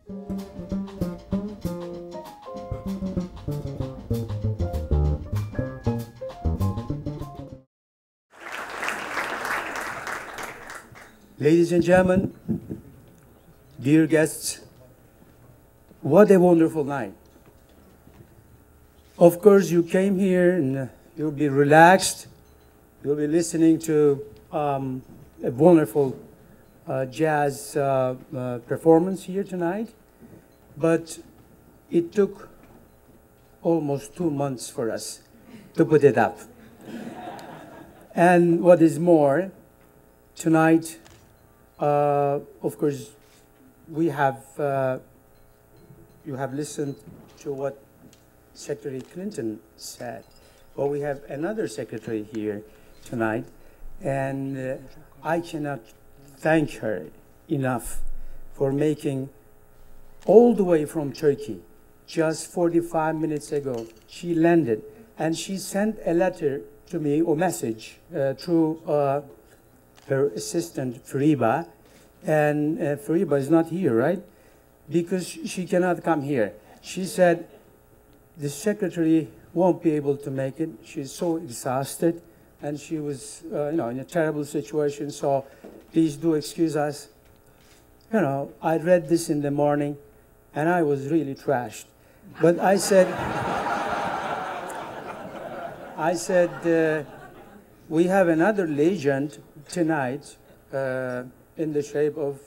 Ladies and gentlemen, dear guests, what a wonderful night. Of course, you came here and you'll be relaxed. You'll be listening to a wonderful jazz performance here tonight. But it took almost 2 months for us to put it up. And what is more, tonight, of course, we have, you have listened to what Secretary Clinton said. Well, we have another secretary here tonight, and I cannot thank her enough for making all the way from Turkey, just 45 minutes ago. She landed, and she sent a letter to me, or message, through her assistant, Fariba, and Fariba is not here, right? Because she cannot come here. She said the secretary won't be able to make it. She's so exhausted, and she was, in a terrible situation, so please do excuse us. I read this in the morning, and I was really trashed. But I said, we have another legend tonight in the shape of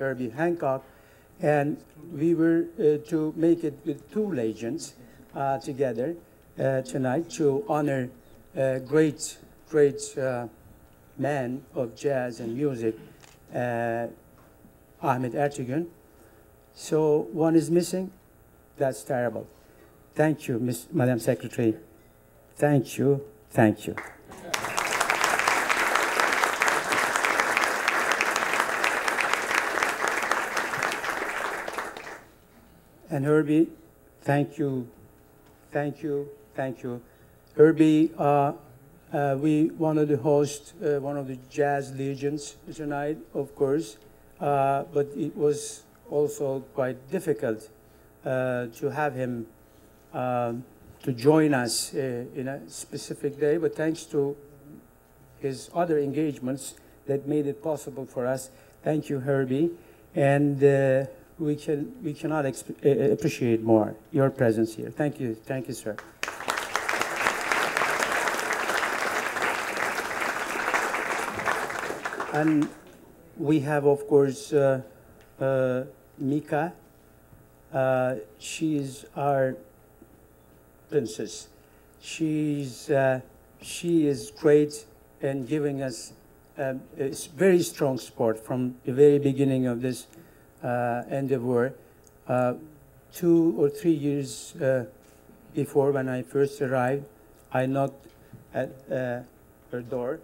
Herbie Hancock, and we were to make it with two legends together tonight to honor a great man of jazz and music, Ahmet Ertegun. So one is missing. That's terrible. Thank you, Madam Secretary. Thank you. Thank you. And Herbie, thank you, thank you, thank you. Herbie, we wanted to host one of the jazz legends tonight, of course, but it was also quite difficult to have him to join us in a specific day, but thanks to his other engagements that made it possible for us. Thank you, Herbie. And we cannot appreciate more your presence here. Thank you, sir. And we have, of course, Mika. She is our princess. She is great in giving us a very strong support from the very beginning of this endeavor. 2 or 3 years before, when I first arrived, I knocked at her door,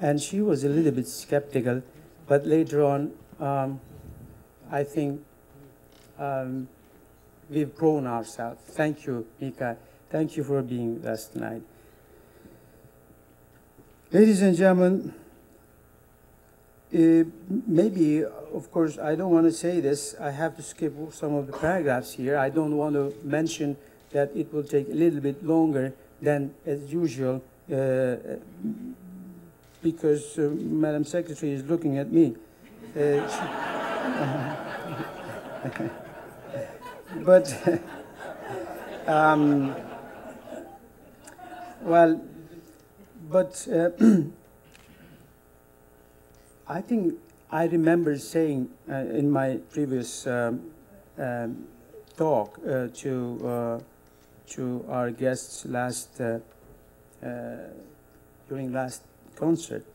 and she was a little bit skeptical, but later on, I think we've grown ourselves. Thank you, Mika. Thank you for being with us tonight. Ladies and gentlemen, maybe, of course, I don't want to say this. I have to skip some of the paragraphs here. I don't want to mention that it will take a little bit longer than as usual, because Madam Secretary is looking at me. But, well, but I think I remember saying in my previous talk to our guests during last concert,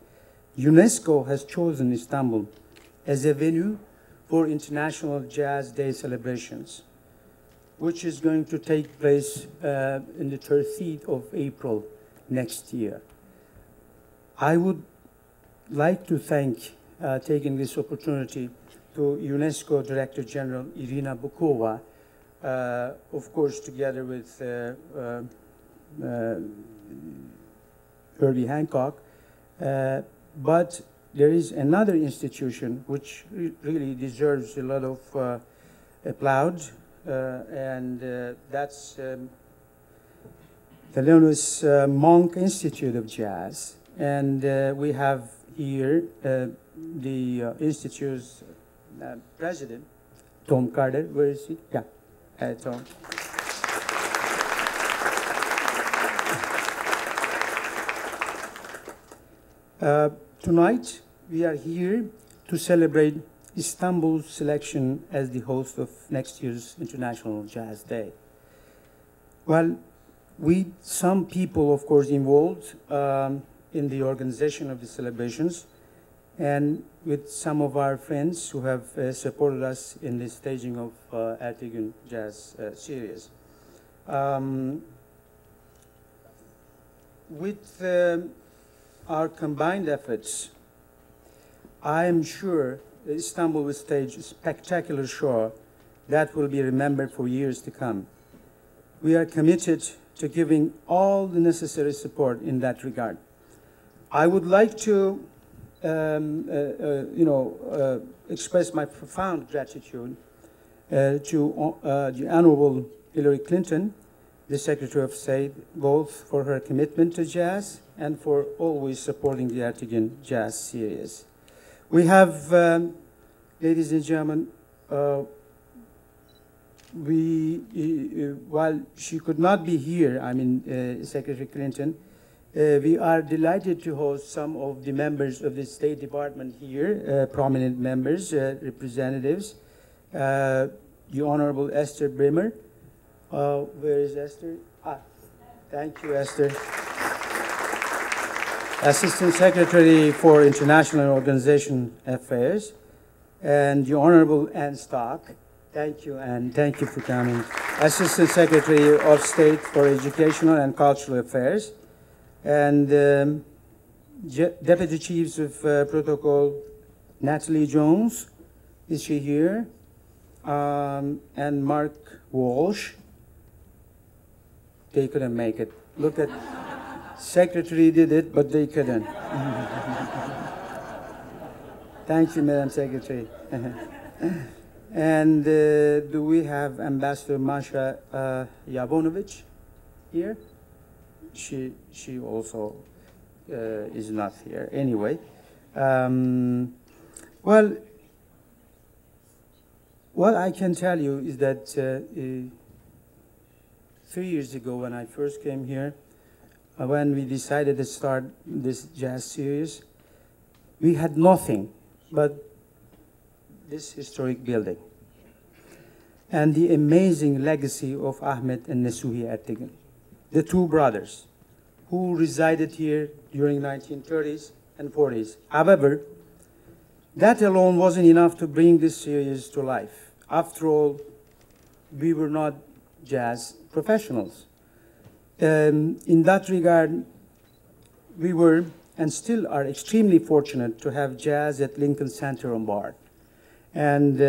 UNESCO has chosen Istanbul as a venue for International Jazz Day celebrations, which is going to take place in the 13th of April next year. I would like to thank, taking this opportunity, to UNESCO Director General Irina Bukova, of course, together with Herbie Hancock, but there is another institution which really deserves a lot of applause, and that's the Leonus Monk Institute of Jazz. And we have here the Institute's president, Tom Carter. Where is he? Yeah, Tom. Tonight, we are here to celebrate Istanbul's selection as the host of next year's International Jazz Day. Well, some people, of course, involved in the organization of the celebrations, and with some of our friends who have supported us in the staging of Ertegun Jazz Series. With our combined efforts, I am sure that Istanbul will stage a spectacular show that will be remembered for years to come. We are committed to giving all the necessary support in that regard. I would like to express my profound gratitude to the Honorable Hillary Clinton, the Secretary of State, both for her commitment to jazz and for always supporting the Ertegun Jazz Series. We have, ladies and gentlemen, while she could not be here, Secretary Clinton, we are delighted to host some of the members of the State Department here, prominent members, representatives. The Honorable Esther Brimmer. Where is Esther? Thank you, Esther. Assistant Secretary for International Organization Affairs. And the Honorable Ann Stock. Thank you, Ann. Thank you for coming. Assistant Secretary of State for Educational and Cultural Affairs. And Deputy Chiefs of Protocol, Natalie Jones. Is she here? And Mark Walsh. They couldn't make it. Look at, Secretary did it, but they couldn't. Thank you, Madam Secretary. And do we have Ambassador Masha Yavonovich here? She also is not here. Anyway, well, what I can tell you is that 3 years ago when I first came here, when we decided to start this jazz series, we had nothing but this historic building and the amazing legacy of Ahmet and Nesuhi Ertegun, the two brothers who resided here during 1930s and 40s. However, that alone wasn't enough to bring this series to life. After all, we were not jazz professionals. In that regard, we were and still are extremely fortunate to have jazz at Lincoln Center on board. And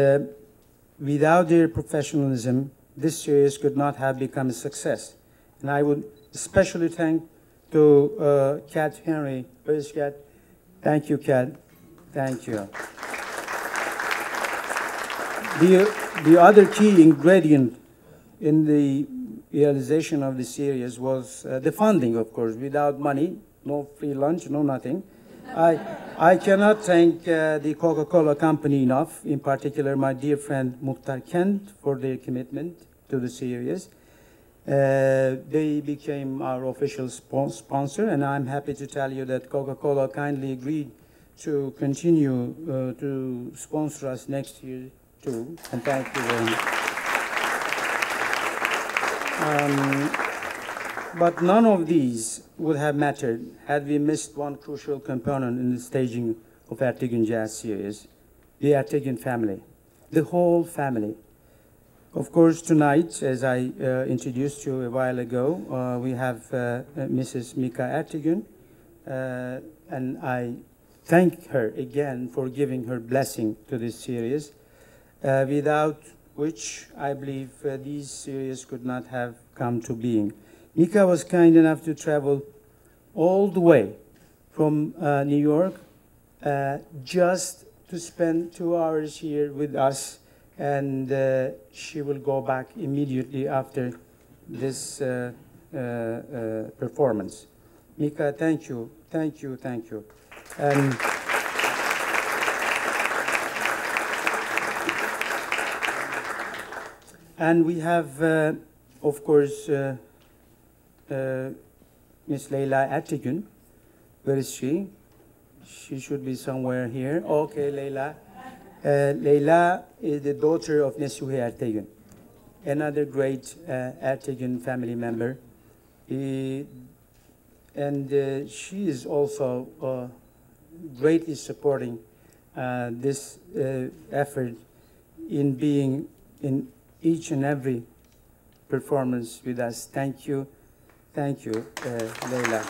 without their professionalism, this series could not have become a success. And I would especially thank to Kat Henry. Where is Kat? Thank you, Kat. Thank you. The other key ingredient in the realization of the series was the funding, of course. Without money, no free lunch, no nothing. I cannot thank the Coca-Cola company enough, in particular my dear friend Muhtar Kent, for their commitment to the series. They became our official sponsor, and I'm happy to tell you that Coca-Cola kindly agreed to continue to sponsor us next year too, and thank you very much. But none of these would have mattered had we missed one crucial component in the staging of Ertegun Jazz Series, the Ertegun family, the whole family. Of course, tonight, as I introduced you a while ago, we have Mrs. Mika Ertegun, and I thank her again for giving her blessing to this series, without which I believe these series could not have come to being. Mika was kind enough to travel all the way from New York just to spend 2 hours here with us, and she will go back immediately after this performance. Mika, thank you, thank you, thank you. And we have, of course, Miss Leyla Ertegun. Where is she? She should be somewhere here. Okay, Leyla. Leyla is the daughter of Nesuhi Ertegun, another great Ertegun family member. And she is also greatly supporting this effort in being in each and every performance with us. Thank you, Leyla.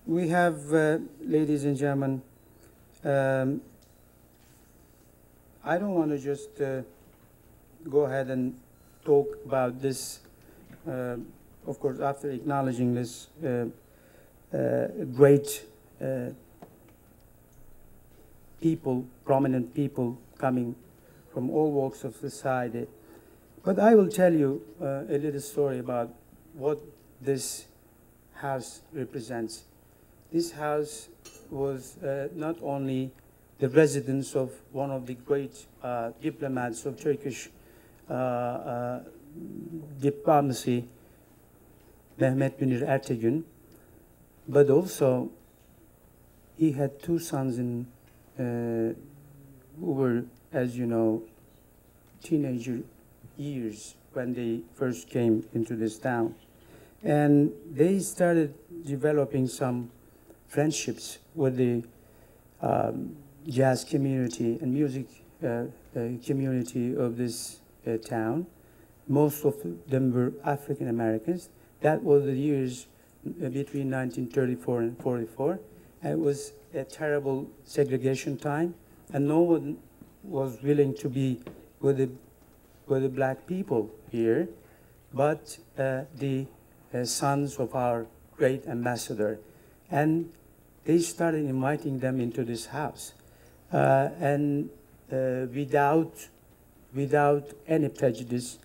We have, ladies and gentlemen, I don't want to just go ahead and talk about this, of course, after acknowledging this great people, prominent people coming from all walks of society. But I will tell you a little story about what this house represents. This house was not only the residence of one of the great diplomats of Turkish diplomacy, Mehmet Münir Ertegun, but also he had two sons who were, as you know, teenager years when they first came into this town. And they started developing some friendships with the jazz community and music community of this town. Most of them were African Americans. That was the years between 1934 and 44. And it was a terrible segregation time, and no one was willing to be with the black people here, but the sons of our great ambassador. And they started inviting them into this house. And without any prejudice,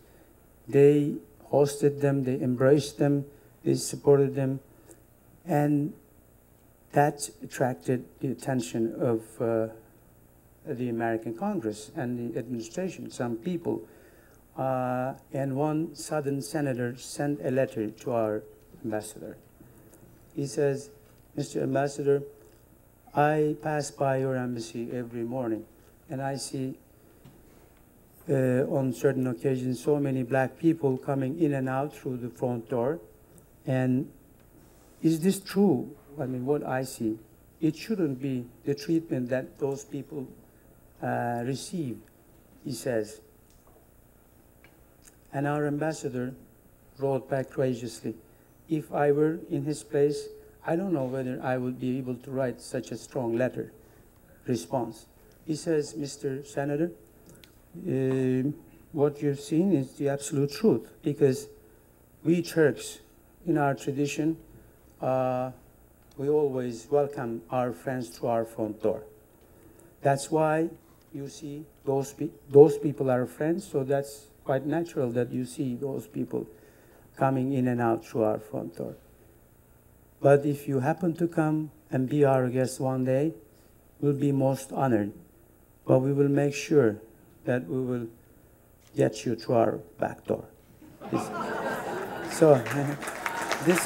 they hosted them, they embraced them, they supported them, and that attracted the attention of the American Congress and the administration, some people. And one Southern senator sent a letter to our ambassador. He says, "Mr. Ambassador, I pass by your embassy every morning, and I see on certain occasions so many black people coming in and out through the front door. And is this true? I mean, what I see, it shouldn't be the treatment that those people receive," he says. And our ambassador wrote back courageously, "If I were in his place, I don't know whether I would be able to write such a strong letter response." He says, "Mr. Senator, what you've seen is the absolute truth, because we Turks, in our tradition, we always welcome our friends to our front door. That's why you see those people are friends, so that's quite natural that you see those people coming in and out through our front door. But if you happen to come and be our guest one day, we'll be most honored. But we will make sure that we will get you through our back door." So this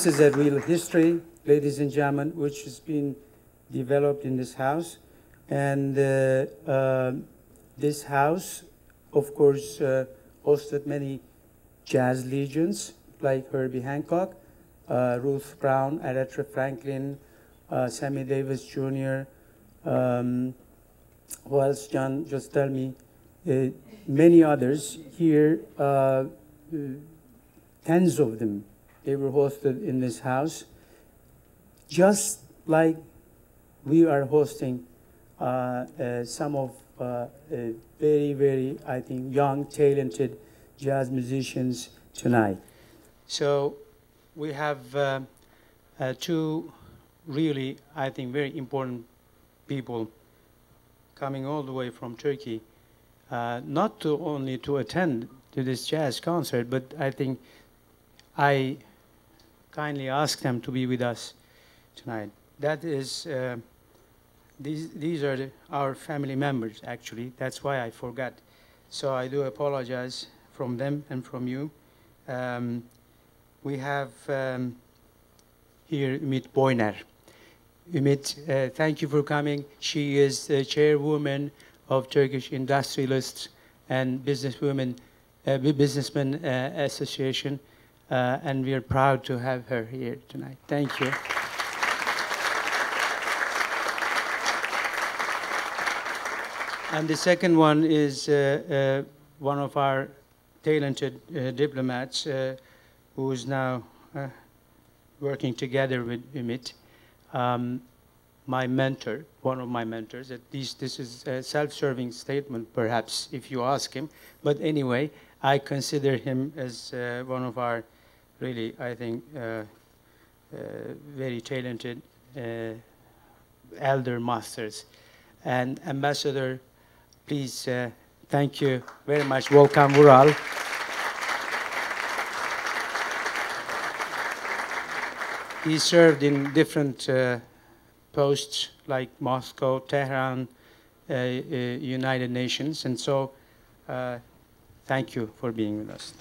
is a real history, ladies and gentlemen, which has been developed in this house. And this house, of course, hosted many jazz legends like Herbie Hancock, Ruth Brown, Aretha Franklin, Sammy Davis Jr., who else, John? Just tell me. Many others here, tens of them, they were hosted in this house, just like we are hosting some of very, very, I think, young, talented jazz musicians tonight. So we have two really, I think, very important people coming all the way from Turkey, not to only to attend to this jazz concert, but I think I kindly asked them to be with us tonight. That is, these are our family members, actually. That's why I forgot. So I do apologize from them and from you. We have here Ümit Boyner. Ümit, thank you for coming. She is the chairwoman of Turkish Industrialists and Businessmen Association, and we are proud to have her here tonight. Thank you. And the second one is one of our talented diplomats who is now working together with Ümit. My mentor, one of my mentors, at least this is a self-serving statement, perhaps, if you ask him. But anyway, I consider him as one of our really, I think, very talented elder masters. And Ambassador, please, thank you very much. Welcome, Vural. He served in different posts like Moscow, Tehran, United Nations, and so thank you for being with us.